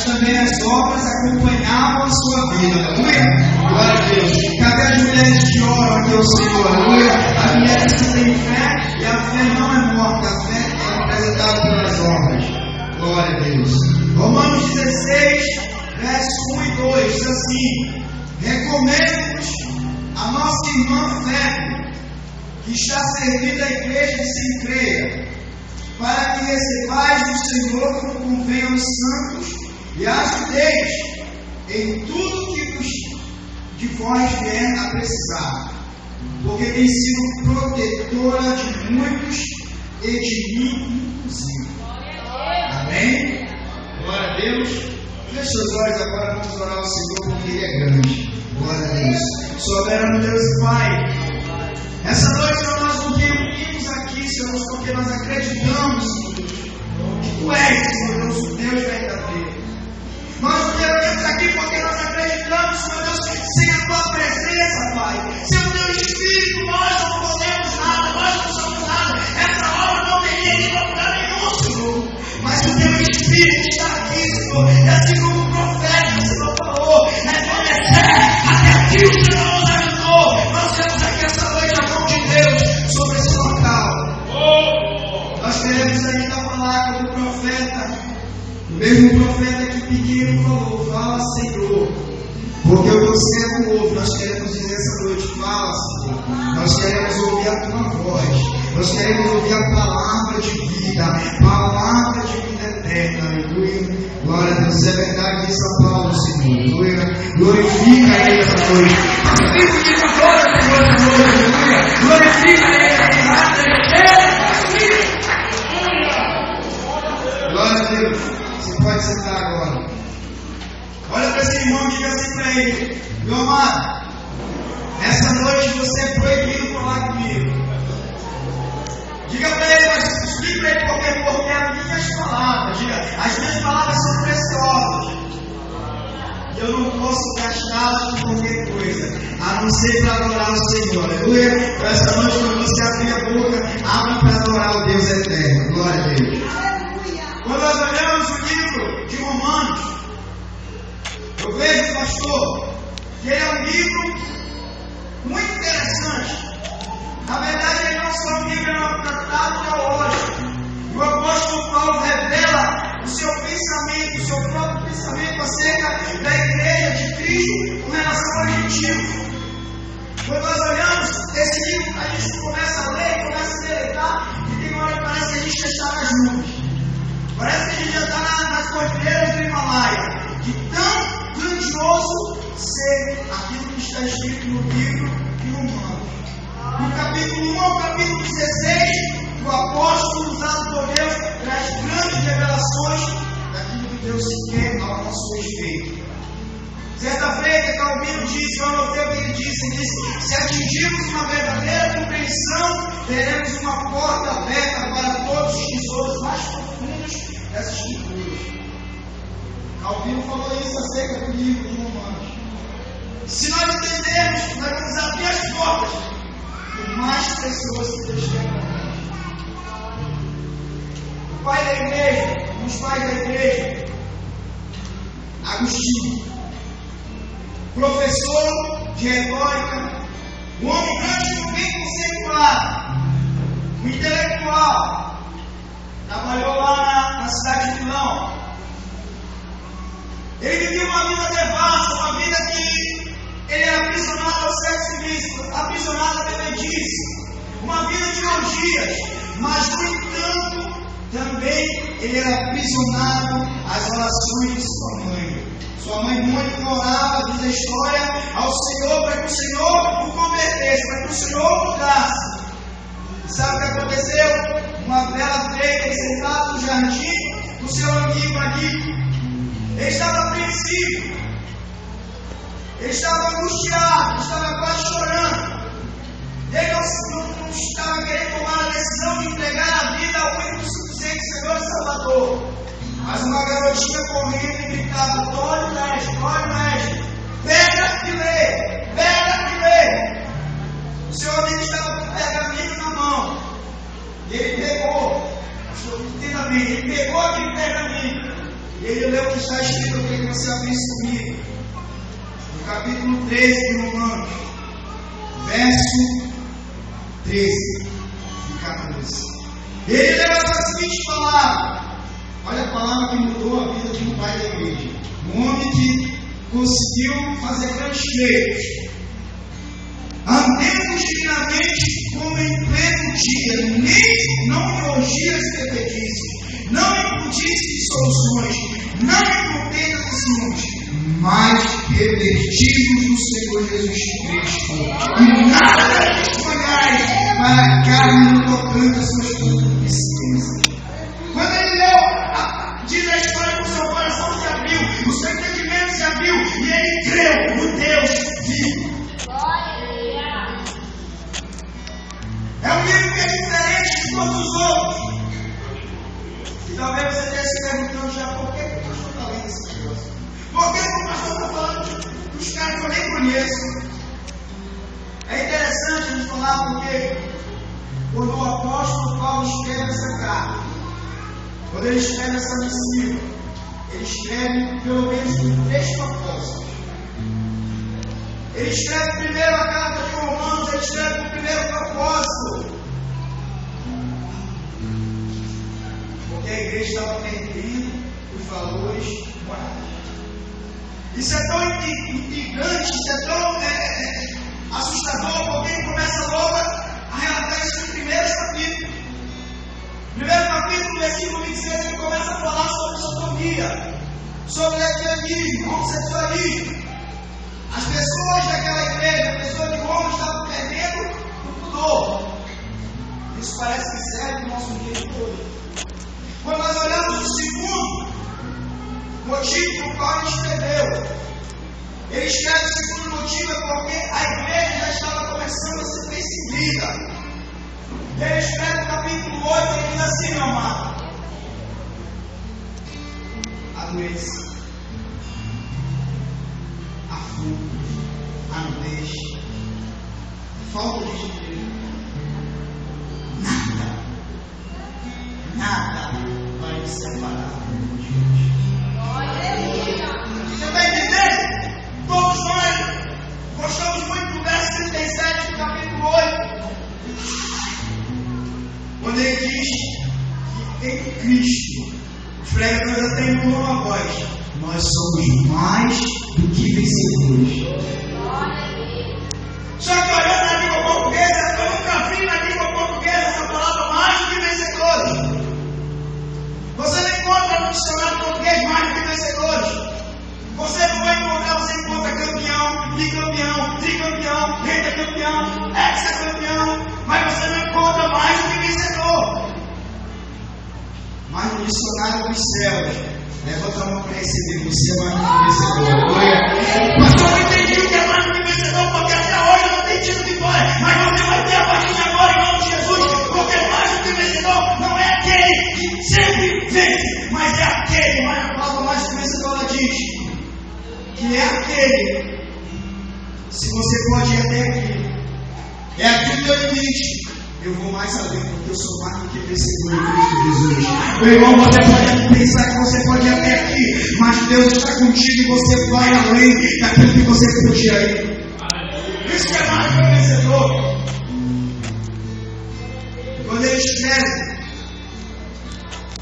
também as obras acompanhavam a sua vida. Aleluia. Glória a Deus. Cadê as mulheres que oram aqui ao Senhor? Aleluia. As mulheres que têm fé, e a fé não é morta, a fé é apresentada pelas obras. Glória a Deus. Romanos 16, versos 1 e 2, diz assim: recomendo-vos a nossa irmã Febe, que está servindo a igreja de Sincreia, para que recebais do Senhor como convém aos santos, e ajudeis em tudo que de vós vier a precisar, porque tem sido protetora de muitos e de mim inclusive. Amém? Glória a Deus. Feche seus olhos agora, vamos orar ao Senhor, porque Ele é grande. Glória a Deus. Soberano Deus e Pai, essa noite nós nos reunimos aqui, Senhor, porque nós acreditamos, Senhor, que Tu és, Senhor Deus, o Deus verdadeiro. Nós nos reunimos aqui porque nós acreditamos, Senhor Deus, sem a Tua presença, Pai. Sem o Teu Espírito, nós não podemos nada, nós não somos nada. Essa obra não teria ido a lugar nenhum, Senhor. Mas o Teu Espírito está aqui, Senhor. E assim como o profeta, Senhor, falou, até aqui o Senhor nos ajudou. Nós temos aqui essa noite a mão de Deus sobre esse local. Nós queremos ainda falar com o profeta, o mesmo profeta que pequeno falou: fala, Senhor, porque o teu servo ouve. Nós queremos dizer essa noite: fala, Senhor. Nós queremos ouvir a tua voz, nós queremos ouvir a palavra de vida, palavra de vida eterna. Aleluia. Glória a Deus. É verdade isso, a Paulo, Senhor. Aleluia. Glorifica Ele essa noite. Glorifica toda essa noite. Aleluia. Glorifica Ele. Glória a Deus. Você pode sentar agora. Olha para esse irmão e diga assim para ele: meu amado, essa noite você é proibido falar comigo. Diga para ele, mas explique para ele porque as minhas palavras, diga, as minhas palavras são preciosas. E eu não posso gastá-las com qualquer coisa, a não ser para adorar o Senhor. Aleluia. Então, essa noite, quando você abrir a boca, abre para adorar o Deus eterno. Glória a Deus. Quando nós olhamos o livro de Romanos, eu vejo, pastor, que ele é um livro muito interessante. Na verdade, ele não só um livro, é um tratado teológico. E o apóstolo Paulo revela o seu pensamento, o seu próprio pensamento acerca da igreja de Cristo com relação ao gentios. Quando nós olhamos esse livro, a gente começa a ler, começa a deleitar, e tem uma hora que parece que a gente está nas nuvens. Parece que a gente já está nas cordilheiras do Himalaia. De tão grandioso ser aquilo que está escrito no livro de Romanos. No capítulo 1 ao capítulo 16, o apóstolo usado por Deus traz grandes revelações daquilo que Deus quer ao nosso respeito. Certa feita, Calvino disse, eu anotei o que ele disse: se atingirmos uma verdadeira compreensão, teremos uma porta aberta para todos os tesouros mais profundos das Escrituras. Calvino falou isso acerca do livro de Romanos. Se nós entendermos, nós vamos abrir as portas por mais pessoas que Deus tem para nós. O pai da igreja, um dos pais da igreja, Agostinho, professor de retórica, um homem grande, bem conceituado, um intelectual, trabalhou lá na cidade de Milão. Ele vivia uma vida devassa, uma vida que ele era aprisionado ao sexo ilícito, aprisionado à bebedice, uma vida de orgias, mas no entanto também ele era aprisionado às orações de sua mãe. Sua mãe muito orava, diz a história, ao Senhor, para que o Senhor o convertesse, para que o Senhor mudasse. E sabe o que aconteceu? Uma bela feita, sentado no jardim, o seu amigo ali, ele estava apreensivo, ele estava angustiado, estava quase chorando. Ele não estava querendo tomar a decisão de entregar a vida ao único suficiente Senhor e Salvador. Mas uma garotinha correndo e gritava: olha o mestre, pega e lê. O seu amigo estava com o pergaminho na mão. E ele pegou, entenda bem, ele pegou aquele pergaminho. E ele leu o que está escrito, eu queria que você abrisse comigo. No capítulo 13 de Romanos, verso 13 e 14. Ele leu essa seguinte palavra. Olha a palavra que mudou a vida de um pai da igreja. Um homem que conseguiu fazer grandes feitos. Andemos dignamente como em pleno dia, nem não elogias e bebedices, não impudices de soluções, não incontendas de ciúmes, mas revertidos no Senhor Jesus Cristo. E nada disponhais para a carne no tocante às suas concupiscências. Quando ele leu, diz a história que o seu coração se abriu, o seu entendimento se abriu, e ele creu no Deus vivo. É um livro que é diferente de todos os outros. E talvez você esteja se perguntando já por que o pastor está lendo esse negócio? Por que o pastor está falando dos caras que eu nem conheço? É interessante a gente falar porque quando o apóstolo Paulo escreve essa carta, quando ele escreve essa missiva, ele escreve pelo menos 3 propósitos. Ele escreve primeiro a carta de Romanos, ele escreve o primeiro propósito. Porque a igreja estava perdendo os valores morais. Isso é tão intrigante, isso é tão assustador, porque ele começa logo a relatar isso no primeiro capítulo. Primeiro capítulo, versículo 26, ele começa a falar sobre sodomia, sobre lesbianismo, homossexualismo. As pessoas daquela igreja, as pessoas de Roma estavam perdendo o pudor. Isso parece que serve no nosso dia todo. Quando nós olhamos o segundo motivo por qual ele escreveu, ele escreve o segundo motivo é porque a igreja já estava começando a ser perseguida. Ele escreve no capítulo 8, ele diz assim, meu amado: a doença, a fome, a nudez, falta de dinheiro, nada vai me separar de Deus. Você está entendendo? Todos nós gostamos muito do verso 37 do capítulo 8, quando ele diz que em Cristo, os pregadores até entoam a voz: nós somos mais do que vencedores. Só que olhando na língua portuguesa, eu nunca vi na língua portuguesa essa palavra mais do que vencedores. Você não encontra no dicionário português mais do que vencedores. Você não vai encontrar, você encontra campeão, bicampeão, tricampeão, pentacampeão, hexacampeão, mas você não encontra mais do que vencedor. Mas no dicionário dos céus, levanta a mão para receber, você é mais do que vencedor. Mas eu não entendi o que é mais do que vencedor, porque até hoje eu não tenho tido vitória, mas você vai ter a partir de agora em nome de Jesus, porque mais do que vencedor não é aquele que sempre vence, mas é aquele, mas a palavra mais do que vencedor ela diz que é aquele, se você pode ir até aqui, é aqui o teu limite, eu vou mais além, porque eu sou mais do que vencedor em Cristo Jesus. Meu irmão, você pode pensar que você pode ir até aqui, mas Deus está contigo e você vai além daquilo que você podia ir. Isso que é mais do que vencedor. Quando ele escreve,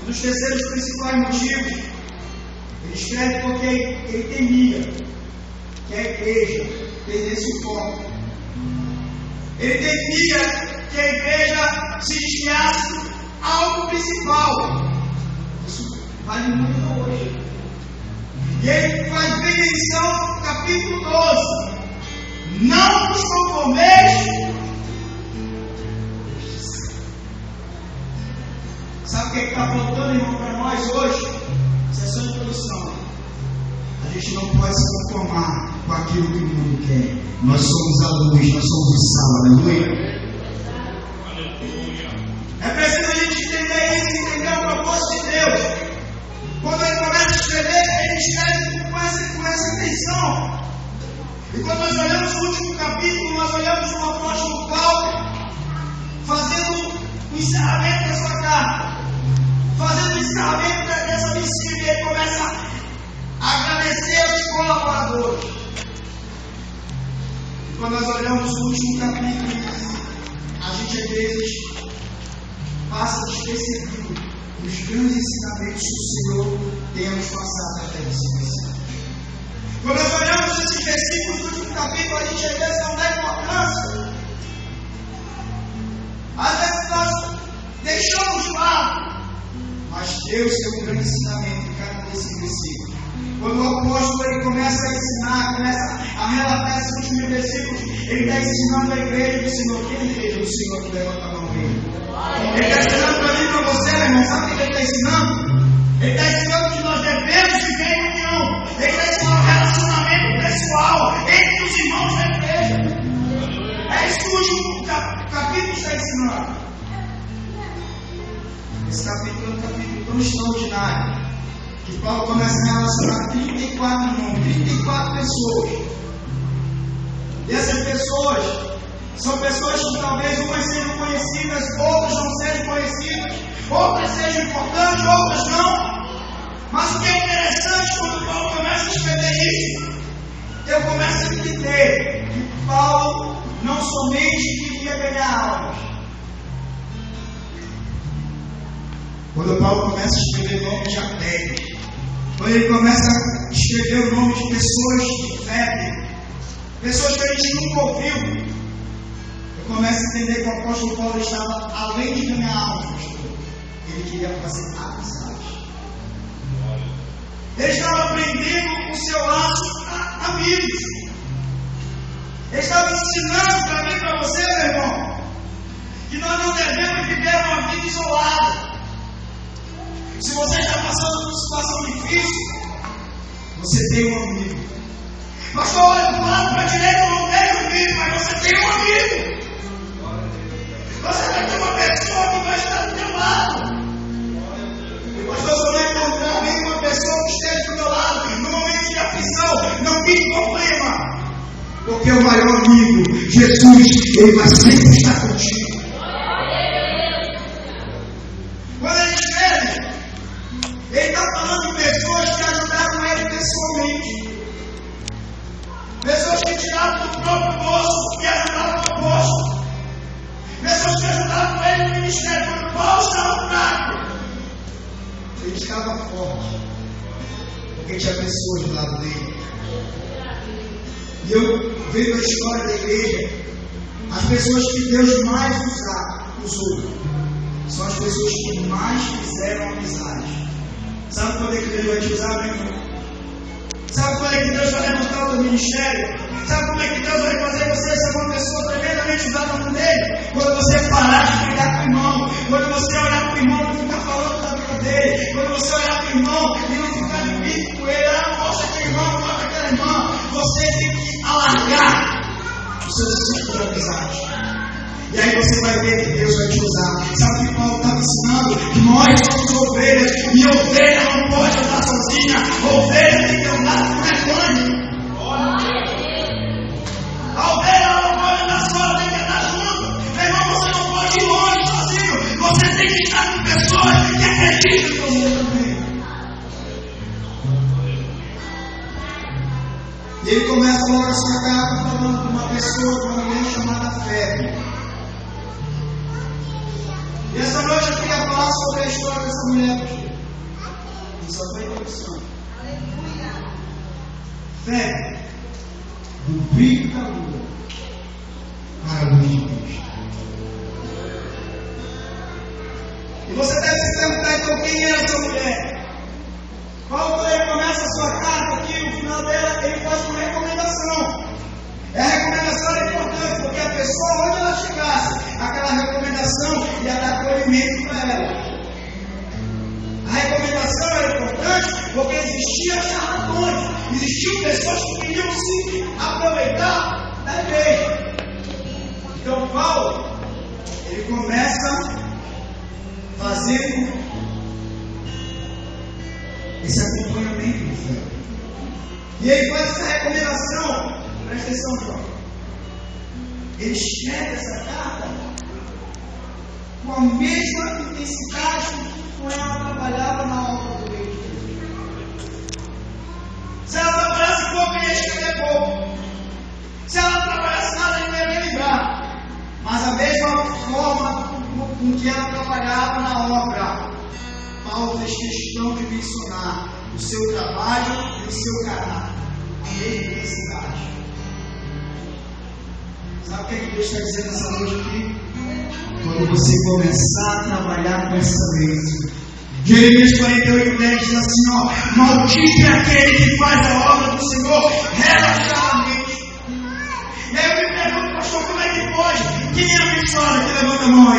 um dos terceiros principais motivos, ele escreve porque ele temia que a igreja perdesse o foco. Ele temia que a igreja se desviasse algo principal. Isso vale muito hoje. E ele faz bem menção no capítulo 12. Não vos conformeis. Sabe o que está faltando, irmão, para nós hoje? Isso é só introdução. A gente não pode se conformar com aquilo que o mundo quer. Nós somos a luz, nós somos o sal, aleluia. É preciso a gente entender isso, entender o propósito de Deus. Quando ele começa a escrever, ele escreve com essa intenção. E quando nós olhamos o último capítulo, nós olhamos o apóstolo Paulo fazendo o encerramento da sua carta, fazendo o encerramento dessa missiva, e ele começa olhos no último capítulo, a gente às vezes passa despercebido os grandes ensinamentos que o Senhor tem a nos passar até esse versículo. Quando nós olhamos esses versículos do último capítulo, a gente às vezes não dá importância. Às vezes nós deixamos de lado. Mas Deus tem um grande ensinamento em cada desse versículo. Quando o apóstolo ele começa a ensinar, começa a relatar esses últimos versículos, ele está ensinando a igreja do Senhor. Quem é a igreja do Senhor que levanta a mão dele? Ele está ensinando para mim e para você, meu irmão. Sabe o que ele está ensinando? Ele está ensinando que nós devemos viver em união. Ele está ensinando um relacionamento pessoal entre os irmãos da igreja. É isso que o último capítulo está ensinando. Esse capítulo é um capítulo tão extraordinário que Paulo começa a relacionar 34 nomes, 34 pessoas. E essas pessoas são pessoas que talvez umas sejam conhecidas, outras não sejam conhecidas, outras sejam importantes, outras não. Mas o que é interessante quando Paulo começa a escrever isso, eu começo a entender que Paulo não somente queria ganhar almas. Quando Paulo começa a escrever nomes de Apéia, quando ele começa a escrever o nome de pessoas de fé, pessoas que a gente nunca ouviu, eu começo a entender que o apóstolo Paulo estava, além de ganhar almas, pastor, ele queria fazer amizade. Ele estava aprendendo com o seu laço amigos. Ele estava ensinando para mim e para você, meu irmão, que nós não devemos viver uma vida isolada. Se você está passando por uma situação difícil, você tem um amigo. Pastor, olha do lado para a direita, eu não tenho um amigo, mas você tem um amigo. Você vai ter uma pessoa que vai estar do teu lado. Pastor, você vai encontrar nenhuma pessoa que esteja do meu lado no momento de aflição, não tem problema. Porque o maior amigo, Jesus, ele vai sempre estar contigo. Quando ele escreve, ele está falando de pessoas que ajudaram ele pessoalmente. Pessoas que tiraram do próprio bolso e ajudaram o apóstolo. Pessoas que ajudaram ele no ministério. Quando Paulo estava fraco, ele estava forte. Porque tinha pessoas do lado dele. E eu vejo a história da igreja. As pessoas que Deus mais usou são as pessoas que mais fizeram amizade. Sabe quando é que Deus vai te usar, meu irmão? Sabe quando é que Deus vai levantar o teu ministério? Sabe como é que Deus vai fazer você ser uma pessoa tremendamente usada por Ele? Quando você parar de brigar com o irmão, quando você olhar para o irmão e não ficar falando da vida dele, quando você olhar para o irmão e não ficar de bico com ele, mostra aquele irmão, mostra aquela irmã, você tem que alargar o seu ciclo de amizade. E aí você vai ver que Deus vai te usar. Sabe o que Paulo está ensinando? Que nós somos ovelhas. E ovelha não pode andar sozinha. Ovelha tem que andar com rebanho. A ovelha não pode andar só, tem que andar junto. Meu irmão, você não pode ir longe sozinho. Você tem que estar com pessoas que acreditam em você também. E ele começa logo a sua carta falando de uma pessoa, de uma mulher chamada Febe. E essa noite eu queria falar sobre a história dessa mulher. Isso foi a introdução. Fé do brilho da lua para a luz de Deus. E você deve se perguntar então quem é essa mulher. Paulo, quando ele começa a sua carta aqui, no final dela, ele faz uma recomendação. A recomendação era importante, porque a pessoa, onde ela chegasse, aquela recomendação ia dar acolhimento para ela. A recomendação era importante porque existiam charlatões, existiam pessoas que queriam se aproveitar da igreja. Então Paulo, ele começa fazendo esse acompanhamento de fé. E ele faz essa recomendação. Presta atenção, João. Ele escreve essa carta com a mesma intensidade com ela trabalhava na obra do reino de Deus. Se ela trabalhasse pouco, ele ia escrever pouco. Se ela trabalhasse nada, ele ia com que ela trabalhava na obra. Paulo fez questão de mencionar o seu trabalho e o seu caráter, a mesma intensidade. Sabe o que Deus está dizendo nessa noite aqui? Quando você começar a trabalhar com essa lei, Jeremias 48:10 diz assim: ó, maldito é aquele que faz a obra do Senhor relaxadamente. E aí eu me pergunto, pastor, como é que pode? Quem é abençoado que levanta a mão aí?